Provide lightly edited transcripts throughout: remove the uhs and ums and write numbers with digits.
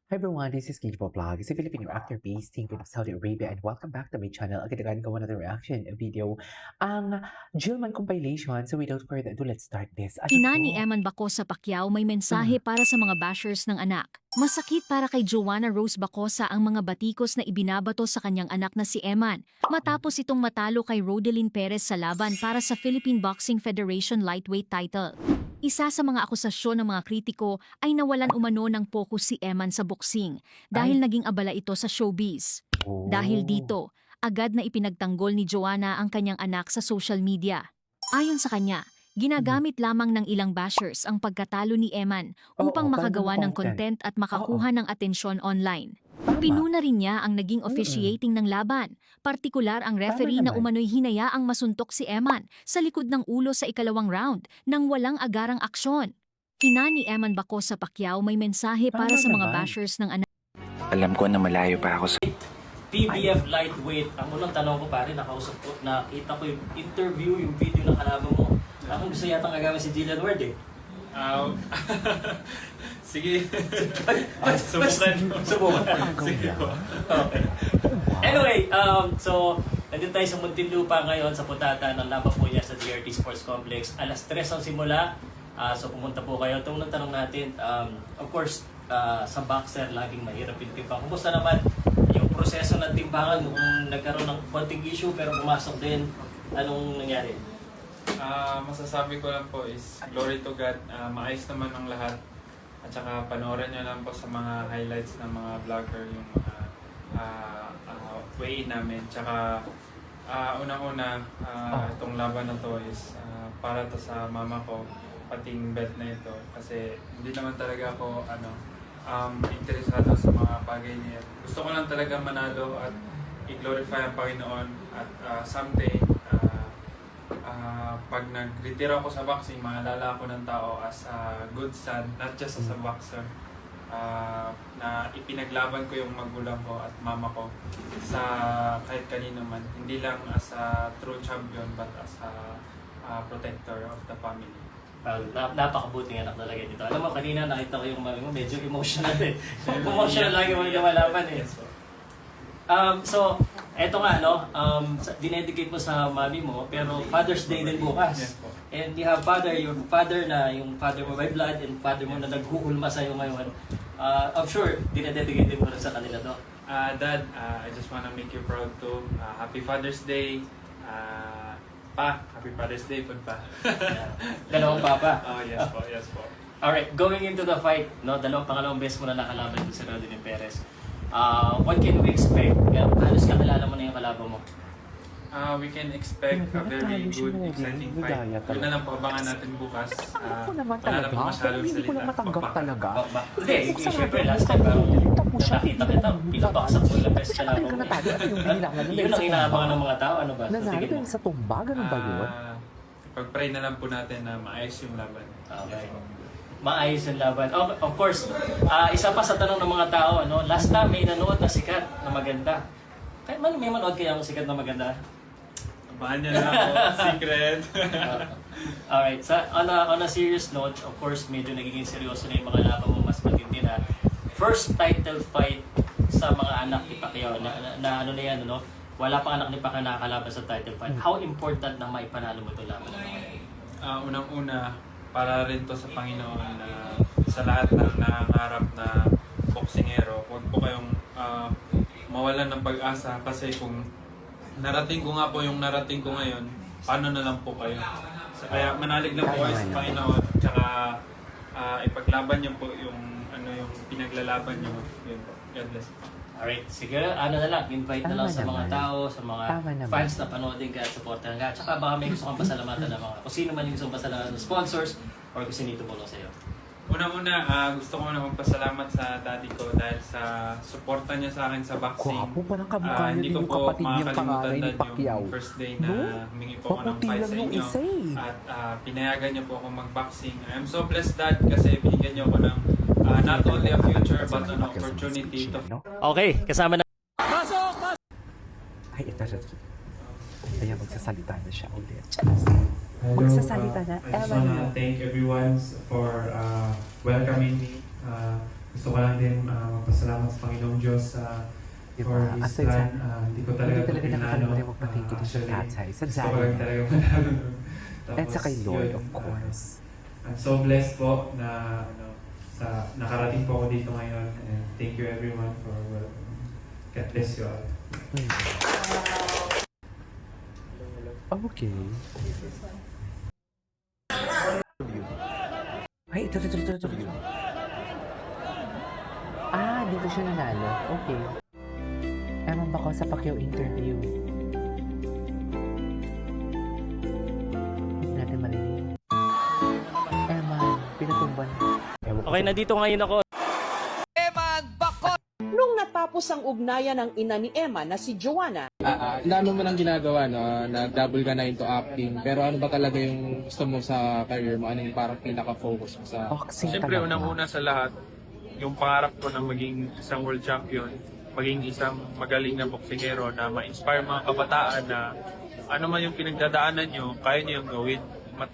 Hi everyone, this is Kijibo Vlog. It's a Filipino actor based in Saudi Arabia and welcome back to my channel. Agad-agad ko another reaction video. Ang Gilman compilation. So without further ado, let's start this. Ano Ina to? ni Eman Bacosa Pacquiao may mensahe para sa mga bashers ng anak. Masakit para kay Joanna Rose Bacosa ang mga batikos na ibinabato sa kanyang anak na si Eman matapos itong matalo kay Rodelyn Perez sa laban para sa Philippine Boxing Federation lightweight title. Isa sa mga akusasyon ng mga kritiko ay nawalan umano ng focus si Eman sa boxing dahil naging abala ito sa showbiz. Oh. Dahil dito, agad na ipinagtanggol ni Joanna ang kanyang anak sa social media. Ayon sa kanya, ginagamit lamang ng ilang bashers ang pagkatalo ni Eman upang Oo, makagawa para ng content at makakuha ng atensyon online. Tama. Pinuna rin niya ang naging officiating ng laban, partikular ang referee na naman. umano'y hinayaang masuntok si Eman sa likod ng ulo sa ikalawang round nang walang agarang aksyon. Ina ni Eman Bacosa Pacquiao may mensahe para Tama sa mga naman. bashers ng anak. Alam ko na malayo pa ako sa PBF lightweight. Ang unang tanong ko pare, nakita ko yung interview, yung video ng kalaban mo. Ako gusto yatang agawin si Jillian Ward eh. Sige. Subukan. Sige po. Okay. Anyway, so nandito tayo sa Muntinlupa ngayon sa putata ng laban po niya sa DRT Sports Complex. Alas 3 ang simula. So pumunta po kayo. Itong unang tanong natin, of course, sa boxer, laging mahirap yung timbang. Kumusta naman yung proseso ng timbangan kung nagkaroon ng konting issue pero pumasok din? Anong nangyari? Masasabi ko lang po is glory to God. Maayos naman ang lahat. At saka panoorin nyo lang po sa mga highlights ng mga vlogger yung mga way namin. Tsaka unang-una, itong laban na to is para to sa mama ko, pating belt na ito. Kasi hindi naman talaga ako interesado sa mga bagay niya. Gusto ko lang talaga manalo at i-glorify ang Panginoon. At someday, pag nag-retire ako sa boxing, maalala ako ng tao as a good son, not just as a boxer. Na ipinaglaban ko yung magulang ko at mama ko sa kahit kanino man. Hindi lang as a true champion, but as a protector of the family. Napakabuting anak talaga dito. Alam mo, kanina nakita ko yung mami mo, medyo emotional eh. Emotional lagi mo yung malaban eh. So, eto nga, no? Dinedicate mo sa mami mo, pero Father's Day din bukas. Yes po. And you have your father na, yung father mo by blood, and father mo na naghuhulma sa'yo ngayon. I'm sure, dinededicate din mo rin sa kanila, no? Dad, I just wanna make you proud too. Happy Father's Day. Happy Father's Day po pa. Dalawang papa. Oh, yes po, yes po. Alright, going into the fight, no? Pangalawang beses mo na nakalaban dun sa Rodelyn Perez. What can we expect? Halos kakilala mo na yung kalaban mo. We can expect a very good, exciting fight. Yun na lang po, abangan natin bukas. Ako naman Wala na talaga. po masyadong Hindi ko lang salita. matanggap talaga. Hindi, syempre last time nakita kita, pinabaksak mo lang best kalaban mo. Nanalo yung bilangan nila Yun sa ang inaabangan ng tumba. mga tao, ano ba? Nanalo Tingin mo? din sa tumba, ganun ba yun? Pag-pray na lang po natin na maayos yung laban. Okay. Maayos yung laban. Of course, isa pa sa tanong ng mga tao, ano, last time may nanood na sikat na maganda. Kaya may manood kaya ang sikat na maganda? Abangan nyo na ako, secret. Alright, on a serious note, of course, medyo nagiging seryoso na yung mga laban mo, mas matindi na. First title fight sa mga anak ni Pacquiao, na ano na yan, no? Wala pang anak ni Pacquiao nakakalaban sa title fight. How important na maipanalo mo itong laban ng mga yan? Unang-una, para rin to sa Panginoon na sa lahat ng nangangarap na boksingero, huwag po kayong mawalan ng pag-asa kasi kung narating ko nga po yung narating ko ngayon, paano na lang po kayo? Kaya manalig lang po kayo sa Panginoon, tsaka ipaglaban niyo po yung yung pinaglalaban niyo. Yun po. God bless. Alright, sige, ano na lang, invite na lang Tama sa mga naman. tao, sa mga Tama naman. fans na panoodin ka at supportan ka. Tsaka baka may gusto kang pasalamatan ng mga, kung sino man yung gusto kang pasalamatan ng sponsors or kung sino tumulong sa'yo. Una-una, gusto ko na magpasalamat sa daddy ko dahil sa suporta niya sa akin sa boxing. Gwapo pa ng kamukha niya Hindi din ko yung po kapatid niyang makakalimutan panganay ni dad Pacquiao. yung first day na No? humingi po ako ng Paputi fight lang sa yung inyo. isa eh. At pinayagan niyo po ako mag-boxing. I am so blessed dad kasi binigyan niyo ako ng not only a future but an opportunity to Okay, kasama na. Ay, ito siya. Kaya magsasalita na siya ulit. Magsasalita na. I just wanna thank everyone for welcoming me gusto ko lang din magpasalamat sa Panginoong Diyos for Diba? His Aside plan. sa, Hindi ko hindi talaga talaga nakakalimutan magpa-thank you din sa Actually, tatay. Sa gusto ko lang Zion. talaga manalo. And sa kay Lord, yun, of course. I'm so blessed po na nakarating po ako dito ngayon. And thank you everyone for God bless you all. Okay. Ay, ito. Ah, dito siya nanalo. Okay. Ewan ba ko sa Pacquiao interview? Hindi natin marinig. Eman, pinutumban. Ewan ko Okay, sa- nandito ngayon ako Nung natapos ang ugnayan ng ina ni Emma na si Joanna, Ang dami mo nang ginagawa, no? Nag-double ka na into acting. Pero ano ba talaga yung gusto mo sa career mo? Ano yung parang pinaka-focus mo sa... Boxing Siyempre, talaga. unang-una sa lahat, yung pangarap ko na maging isang world champion, maging isang magaling na boksingero na ma-inspire mga kabataan na ano man yung pinagdadaanan nyo, kaya nyo yung gawin.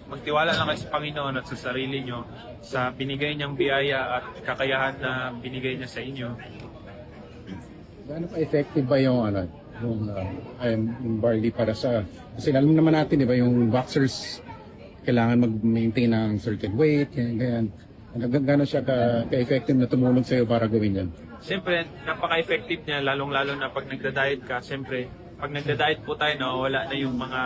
Magtiwala lang kayo sa Panginoon at sa sarili nyo, sa binigay niyang biyaya at kakayahan na binigay niya sa inyo. Gaano ka-effective ba yung yung barley para sa... Kasi alam naman natin, di ba, yung boxers kailangan mag-maintain ng certain weight, ganyan. Gaano siya ka-effective na tumulong sa'yo para gawin yan? Siyempre, napaka-effective niya, lalong-lalo na pag nagda-diet ka. Siyempre, pag nagda-diet po tayo, nawawala na yung mga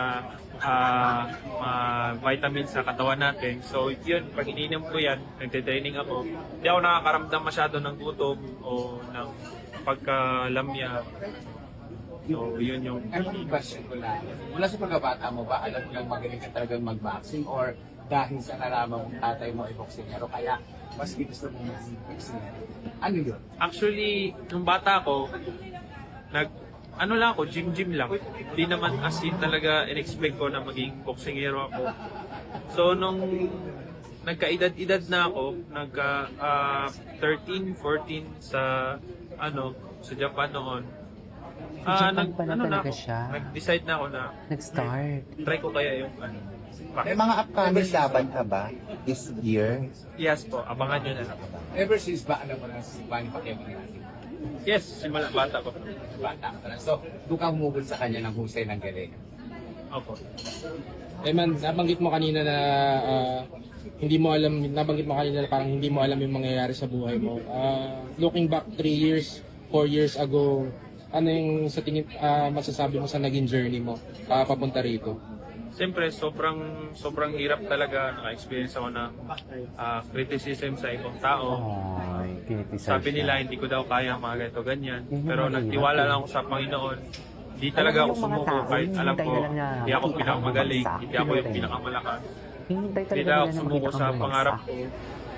vitamins sa katawan natin. So, yun, pag ininom ko yan, nagda-training ako, hindi ako nakakaramdam masyado ng gutom o ng pagkalamya. So, yun yung... Ano yung question ko lang? Mula sa pagkabata mo ba, alam mo lang magaling ka talagang mag-boxing or dahil sa nalaman mong tatay mo ay boksingero kaya mas gusto mo mag-boksingero? Ano yun? Actually, nung bata ako, ano lang ako, gym lang. Hindi naman as in talaga in-expect ko na maging boksingero ako. So, nung nagka-edad-edad na ako, 13, 14 sa Japan noon. Sa Japan pala talaga ako, siya. nag-decide na ako na Nag-start. try ko kaya yung May mga upcoming laban ka ba this year? Yes po, abangan nyo na lang. Ever since ba alam mo na si Manny Pacquiao natin? Yes, simula bata ko. Bata ka na. So, doon ka humugol sa kanya ng husay ng galing. Opo. Man, nabanggit mo kanina na nabanggit mo kanina na parang hindi mo alam yung mangyayari sa buhay mo. Looking back 3 years, 4 years ago, ano yung sa tingin masasabi mo sa naging journey mo papunta rito? Siyempre, sobrang hirap talaga. Naka-experience ako ng criticism sa ibang tao. Ay, kinitisan Sabi siya. nila, hindi ko daw kaya mga ganito, ganyan. Yun yung Pero mahirap nagtiwala eh. lang ako sa Panginoon. Hindi talaga Alam ako mo yung mga sumuko tao, kahit alam hinihintay ko, na lang na hindi ako makita kang pinakamagaling, bumagsak. hindi ako yung Hinihintay. pinakamalakas. Hinihintay Hindi talaga na ako nila na sumuko makita sa kang pangarap bumagsak. ko.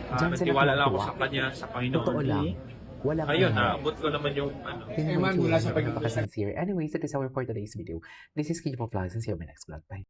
Diyan sila Nagtiwala lang ako tuwang-tuwa. sa Kanya, sa Panginoon. Totoo lang. Walang Ayun, ano. naabot ko naman yung Tingnan mo Man, yung mula tsura sa niya, napaka-sincere. Anyways, that is our for today's video. This is Kid Vlogs and see you in my next vlog. Bye.